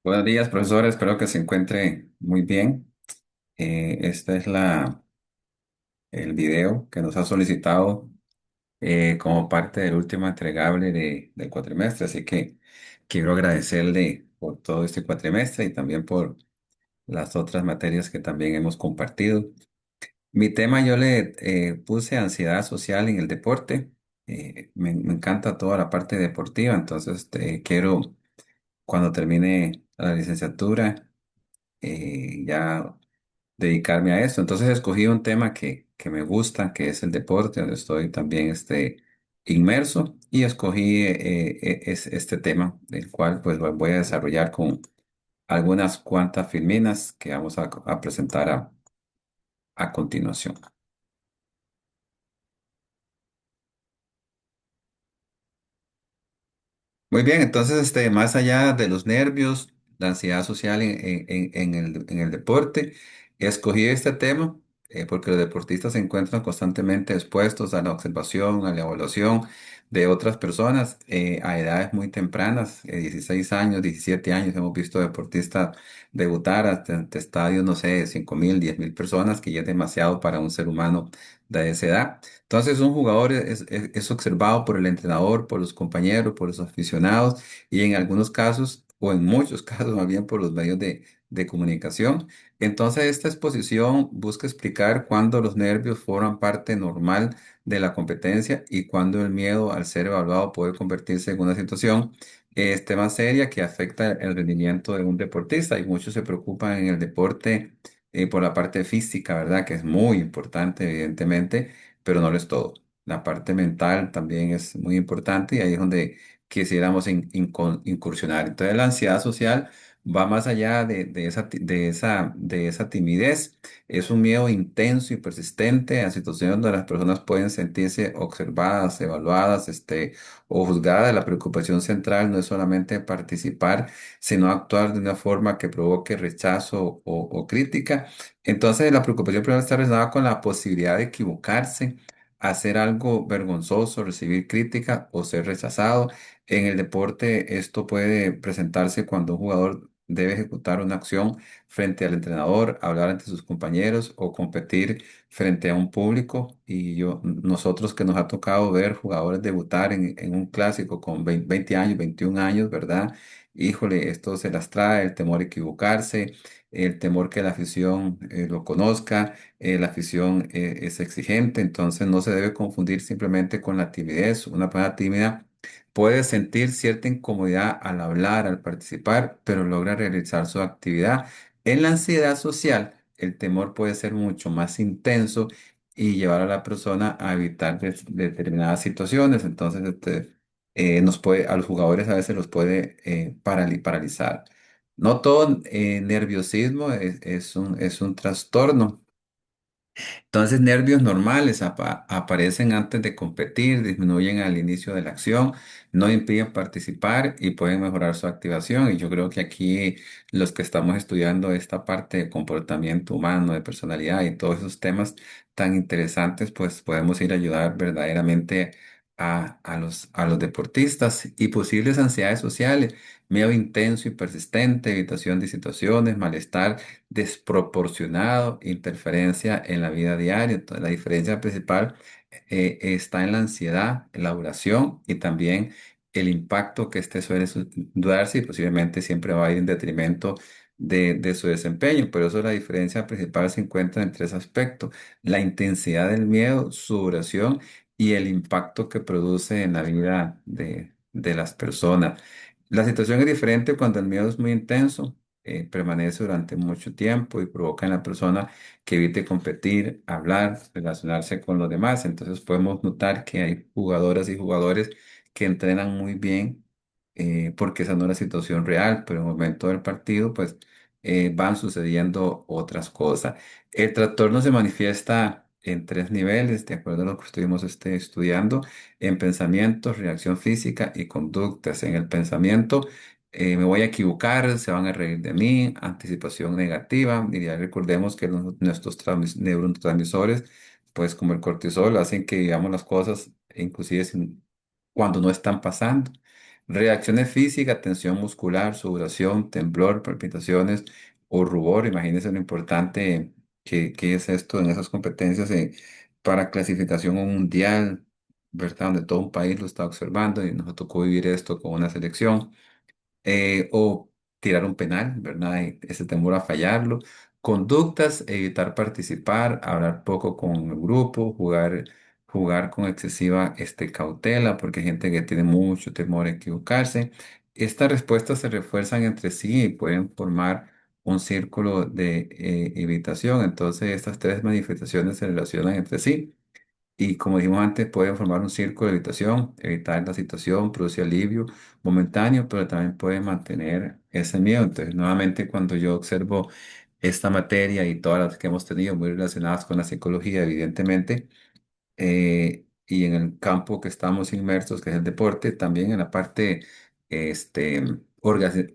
Buenos días, profesor. Espero que se encuentre muy bien. Esta es el video que nos ha solicitado como parte del último entregable del cuatrimestre. Así que quiero agradecerle por todo este cuatrimestre y también por las otras materias que también hemos compartido. Mi tema yo le puse ansiedad social en el deporte. Me encanta toda la parte deportiva, entonces quiero, cuando termine la licenciatura, ya dedicarme a esto. Entonces escogí un tema que me gusta, que es el deporte, donde estoy también inmerso, y escogí este tema, el cual pues voy a desarrollar con algunas cuantas filminas que vamos a presentar a continuación. Muy bien, entonces, más allá de los nervios, la ansiedad social en el deporte, escogí este tema porque los deportistas se encuentran constantemente expuestos a la observación, a la evaluación de otras personas a edades muy tempranas, 16 años, 17 años. Hemos visto deportistas debutar ante estadios, no sé, 5.000, 10.000 personas, que ya es demasiado para un ser humano de esa edad. Entonces, un jugador es observado por el entrenador, por los compañeros, por los aficionados y en algunos casos, o en muchos casos más bien por los medios de comunicación. Entonces, esta exposición busca explicar cuándo los nervios forman parte normal de la competencia y cuándo el miedo al ser evaluado puede convertirse en una situación más seria que afecta el rendimiento de un deportista. Y muchos se preocupan en el deporte por la parte física, ¿verdad? Que es muy importante, evidentemente, pero no lo es todo. La parte mental también es muy importante y ahí es donde quisiéramos incursionar. Entonces, la ansiedad social va más allá de esa timidez. Es un miedo intenso y persistente a situaciones donde las personas pueden sentirse observadas, evaluadas, o juzgadas. La preocupación central no es solamente participar, sino actuar de una forma que provoque rechazo o crítica. Entonces, la preocupación primero está relacionada con la posibilidad de equivocarse, hacer algo vergonzoso, recibir crítica o ser rechazado. En el deporte, esto puede presentarse cuando un jugador debe ejecutar una acción frente al entrenador, hablar ante sus compañeros o competir frente a un público. Y nosotros que nos ha tocado ver jugadores debutar en un clásico con 20 años, 21 años, ¿verdad? Híjole, esto se las trae, el temor a equivocarse, el temor que la afición lo conozca. La afición es exigente, entonces no se debe confundir simplemente con la timidez. Una persona tímida puede sentir cierta incomodidad al hablar, al participar, pero logra realizar su actividad. En la ansiedad social, el temor puede ser mucho más intenso y llevar a la persona a evitar determinadas situaciones. Entonces, a los jugadores a veces los puede paralizar. No todo nerviosismo es un trastorno. Entonces, nervios normales aparecen antes de competir, disminuyen al inicio de la acción, no impiden participar y pueden mejorar su activación. Y yo creo que aquí los que estamos estudiando esta parte de comportamiento humano, de personalidad y todos esos temas tan interesantes, pues podemos ir a ayudar verdaderamente a los deportistas y posibles ansiedades sociales, miedo intenso y persistente, evitación de situaciones, malestar desproporcionado, interferencia en la vida diaria. Entonces, la diferencia principal está en la ansiedad, en la duración y también el impacto que este suele darse y posiblemente siempre va a ir en detrimento de su desempeño. Por eso la diferencia principal se encuentra en tres aspectos: la intensidad del miedo, su duración y el impacto que produce en la vida de las personas. La situación es diferente cuando el miedo es muy intenso, permanece durante mucho tiempo y provoca en la persona que evite competir, hablar, relacionarse con los demás. Entonces podemos notar que hay jugadoras y jugadores que entrenan muy bien porque esa no es la situación real, pero en el momento del partido pues van sucediendo otras cosas. El trastorno se manifiesta en tres niveles, de acuerdo a lo que estuvimos estudiando: en pensamientos, reacción física y conductas. En el pensamiento, me voy a equivocar, se van a reír de mí, anticipación negativa. Y ya recordemos que nuestros neurotransmisores, pues como el cortisol, hacen que digamos las cosas, inclusive cuando no están pasando. Reacciones físicas, tensión muscular, sudoración, temblor, palpitaciones o rubor. Imagínense lo importante que es esto en esas competencias para clasificación a un mundial, ¿verdad? Donde todo un país lo está observando y nos tocó vivir esto con una selección o tirar un penal, ¿verdad? Y ese temor a fallarlo. Conductas, evitar participar, hablar poco con el grupo, jugar con excesiva cautela, porque hay gente que tiene mucho temor a equivocarse. Estas respuestas se refuerzan entre sí y pueden formar un círculo de evitación. Entonces, estas tres manifestaciones se relacionan entre sí. Y como dijimos antes, pueden formar un círculo de evitación, evitar la situación, produce alivio momentáneo, pero también puede mantener ese miedo. Entonces, nuevamente, cuando yo observo esta materia y todas las que hemos tenido muy relacionadas con la psicología, evidentemente, y en el campo que estamos inmersos, que es el deporte, también en la parte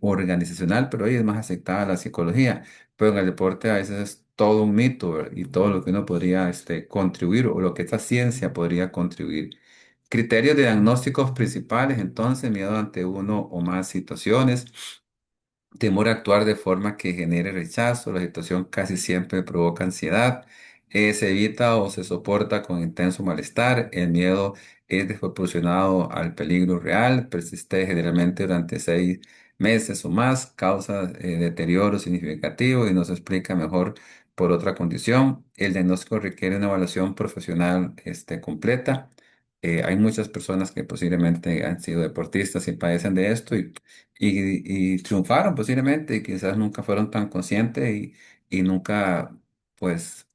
organizacional, pero hoy es más aceptada la psicología, pero en el deporte a veces es todo un mito, ¿verdad? Y todo lo que uno podría contribuir o lo que esta ciencia podría contribuir. Criterios de diagnósticos principales, entonces, miedo ante uno o más situaciones. Temor a actuar de forma que genere rechazo. La situación casi siempre provoca ansiedad. Se evita o se soporta con intenso malestar. El miedo es desproporcionado al peligro real. Persiste generalmente durante 6 meses o más. Causa deterioro significativo y no se explica mejor por otra condición. El diagnóstico requiere una evaluación profesional completa. Hay muchas personas que posiblemente han sido deportistas y padecen de esto y triunfaron posiblemente y quizás nunca fueron tan conscientes y nunca pues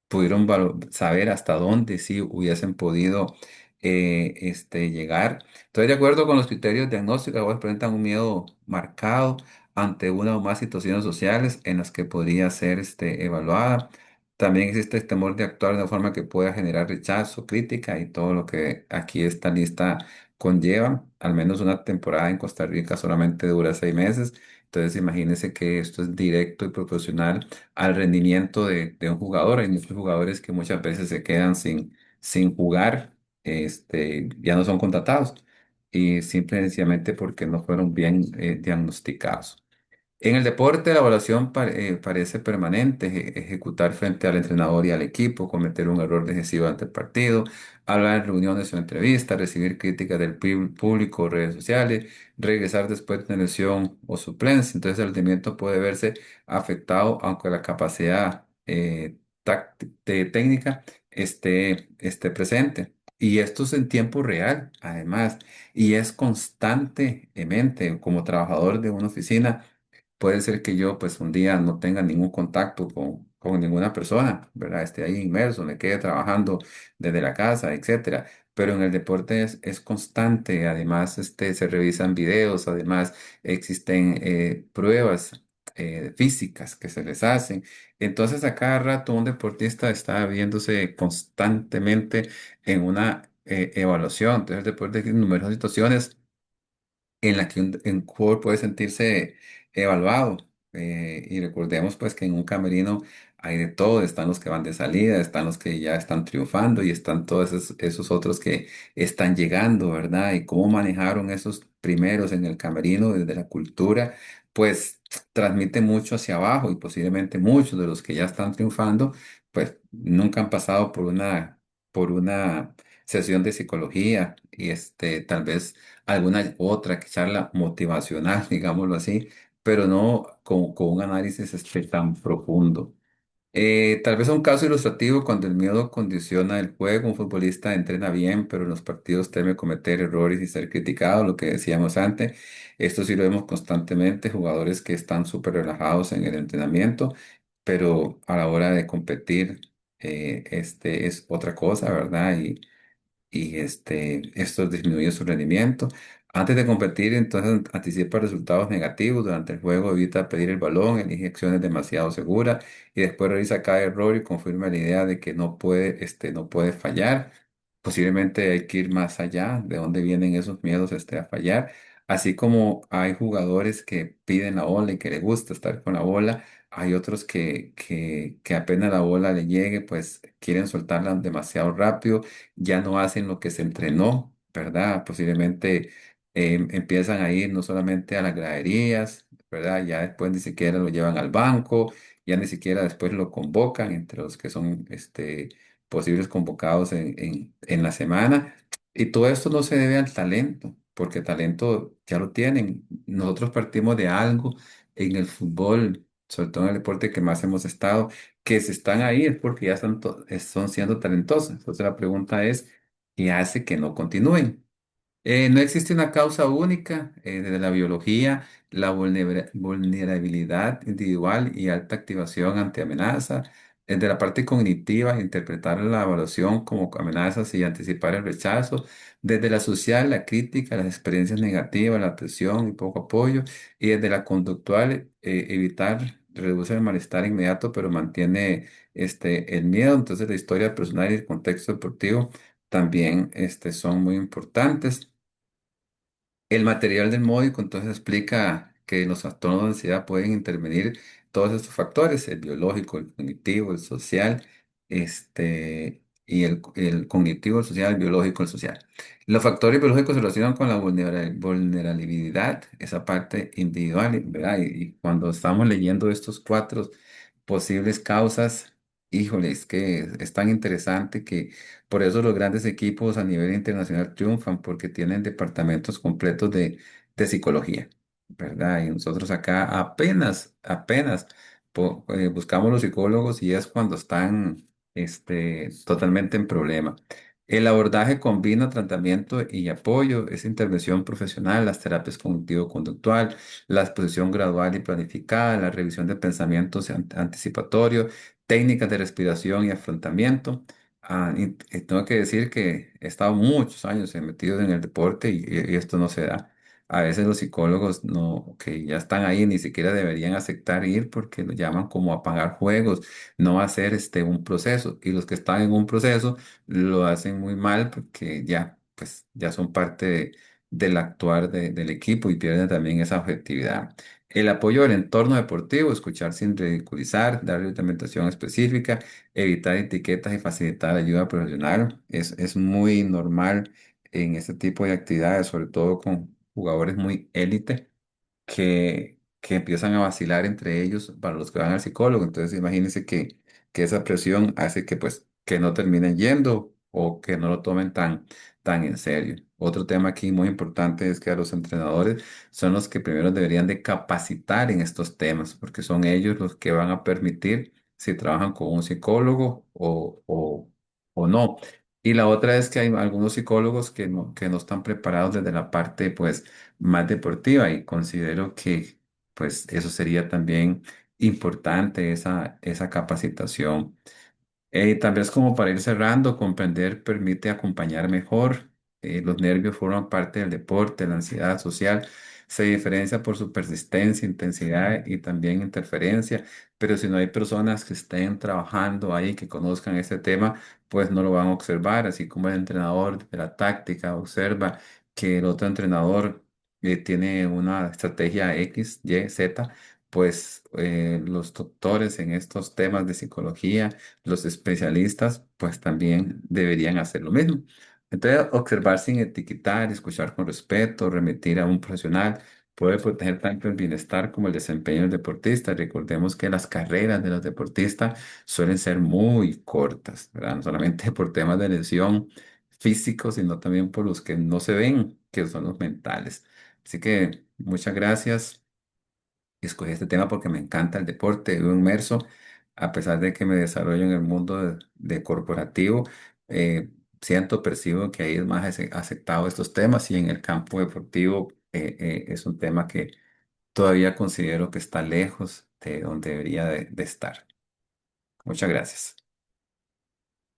pudieron saber hasta dónde sí hubiesen podido llegar. Entonces, de acuerdo con los criterios diagnósticos, ahora presentan un miedo marcado ante una o más situaciones sociales en las que podría ser evaluada. También existe el temor de actuar de una forma que pueda generar rechazo, crítica y todo lo que aquí esta lista conlleva. Al menos una temporada en Costa Rica solamente dura 6 meses. Entonces, imagínense que esto es directo y proporcional al rendimiento de un jugador. Hay muchos jugadores que muchas veces se quedan sin jugar, ya no son contratados y simple y sencillamente porque no fueron bien diagnosticados. En el deporte, la evaluación parece permanente, ejecutar frente al entrenador y al equipo, cometer un error decisivo ante el partido, hablar en reuniones o entrevistas, recibir críticas del público o redes sociales, regresar después de una lesión o suplencia. Entonces, el rendimiento puede verse afectado aunque la capacidad técnica esté presente. Y esto es en tiempo real, además, y es constantemente como trabajador de una oficina. Puede ser que yo pues un día no tenga ningún contacto con ninguna persona, ¿verdad? Esté ahí inmerso, me quede trabajando desde la casa, etcétera. Pero en el deporte es constante, además se revisan videos, además existen pruebas físicas que se les hacen. Entonces a cada rato un deportista está viéndose constantemente en una evaluación. Entonces el deporte tiene numerosas situaciones en la que un jugador puede sentirse evaluado. Y recordemos pues que en un camerino hay de todo, están los que van de salida, están los que ya están triunfando y están todos esos otros que están llegando, ¿verdad? Y cómo manejaron esos primeros en el camerino desde la cultura, pues transmite mucho hacia abajo y posiblemente muchos de los que ya están triunfando, pues nunca han pasado por una sesión de psicología y tal vez alguna otra charla motivacional, digámoslo así, pero no con un análisis tan profundo. Tal vez un caso ilustrativo cuando el miedo condiciona el juego, un futbolista entrena bien, pero en los partidos teme cometer errores y ser criticado, lo que decíamos antes. Esto sí lo vemos constantemente, jugadores que están súper relajados en el entrenamiento, pero a la hora de competir, es otra cosa, ¿verdad? Y esto disminuye su rendimiento. Antes de competir, entonces anticipa resultados negativos durante el juego, evita pedir el balón, elige acciones demasiado seguras y después revisa cada error y confirma la idea de que no puede fallar. Posiblemente hay que ir más allá de dónde vienen esos miedos a fallar. Así como hay jugadores que piden la bola y que les gusta estar con la bola, hay otros que apenas la bola le llegue, pues quieren soltarla demasiado rápido, ya no hacen lo que se entrenó, ¿verdad? Posiblemente empiezan a ir no solamente a las graderías, ¿verdad? Ya después ni siquiera lo llevan al banco, ya ni siquiera después lo convocan entre los que son posibles convocados en la semana. Y todo esto no se debe al talento, porque talento ya lo tienen. Nosotros partimos de algo en el fútbol, sobre todo en el deporte que más hemos estado, que se están ahí es porque ya están siendo talentosos. Entonces la pregunta es, ¿qué hace que no continúen? No existe una causa única desde la biología, la vulnerabilidad individual y alta activación ante amenaza. Desde la parte cognitiva, interpretar la evaluación como amenazas y anticipar el rechazo. Desde la social, la crítica, las experiencias negativas, la presión y poco apoyo. Y desde la conductual, evitar, reduce el malestar inmediato, pero mantiene el miedo. Entonces, la historia personal y el contexto deportivo también son muy importantes. El material del módico entonces explica que los trastornos de ansiedad pueden intervenir todos estos factores, el biológico, el cognitivo, el social, y el cognitivo, el social, el biológico, el social. Los factores biológicos se relacionan con la vulnerabilidad, esa parte individual, ¿verdad? Y cuando estamos leyendo estos cuatro posibles causas, híjole, es que es tan interesante que por eso los grandes equipos a nivel internacional triunfan, porque tienen departamentos completos de psicología, ¿verdad? Y nosotros acá apenas buscamos los psicólogos y es cuando están totalmente en problema. El abordaje combina tratamiento y apoyo, es intervención profesional, las terapias cognitivo-conductual, la exposición gradual y planificada, la revisión de pensamientos anticipatorios, técnicas de respiración y afrontamiento. Y tengo que decir que he estado muchos años metido en el deporte y esto no se da. A veces los psicólogos no, que ya están ahí ni siquiera deberían aceptar ir porque lo llaman como a pagar juegos, no a hacer un proceso. Y los que están en un proceso lo hacen muy mal porque ya, pues, ya son parte del actuar del equipo y pierden también esa objetividad. El apoyo del entorno deportivo, escuchar sin ridiculizar, darle alimentación específica, evitar etiquetas y facilitar ayuda profesional es muy normal en este tipo de actividades, sobre todo con jugadores muy élite que empiezan a vacilar entre ellos para los que van al psicólogo. Entonces, imagínense que esa presión hace que, pues, que no terminen yendo o que no lo tomen tan en serio. Otro tema aquí muy importante es que a los entrenadores son los que primero deberían de capacitar en estos temas, porque son ellos los que van a permitir si trabajan con un psicólogo o no. Y la otra es que hay algunos psicólogos que no están preparados desde la parte, pues, más deportiva y considero que, pues, eso sería también importante, esa capacitación. Tal vez como para ir cerrando, comprender permite acompañar mejor. Los nervios forman parte del deporte, la ansiedad social se diferencia por su persistencia, intensidad y también interferencia, pero si no hay personas que estén trabajando ahí, que conozcan este tema, pues no lo van a observar, así como el entrenador de la táctica observa que el otro entrenador tiene una estrategia X, Y, Z, pues los doctores en estos temas de psicología, los especialistas pues también deberían hacer lo mismo. Entonces, observar sin etiquetar, escuchar con respeto, remitir a un profesional puede proteger tanto el bienestar como el desempeño del deportista. Recordemos que las carreras de los deportistas suelen ser muy cortas, ¿verdad? No solamente por temas de lesión físicos, sino también por los que no se ven, que son los mentales. Así que muchas gracias. Escogí este tema porque me encanta el deporte, vivo inmerso, a pesar de que me desarrollo en el mundo de corporativo, percibo que ahí es más aceptado estos temas y en el campo deportivo es un tema que todavía considero que está lejos de donde debería de estar. Muchas gracias.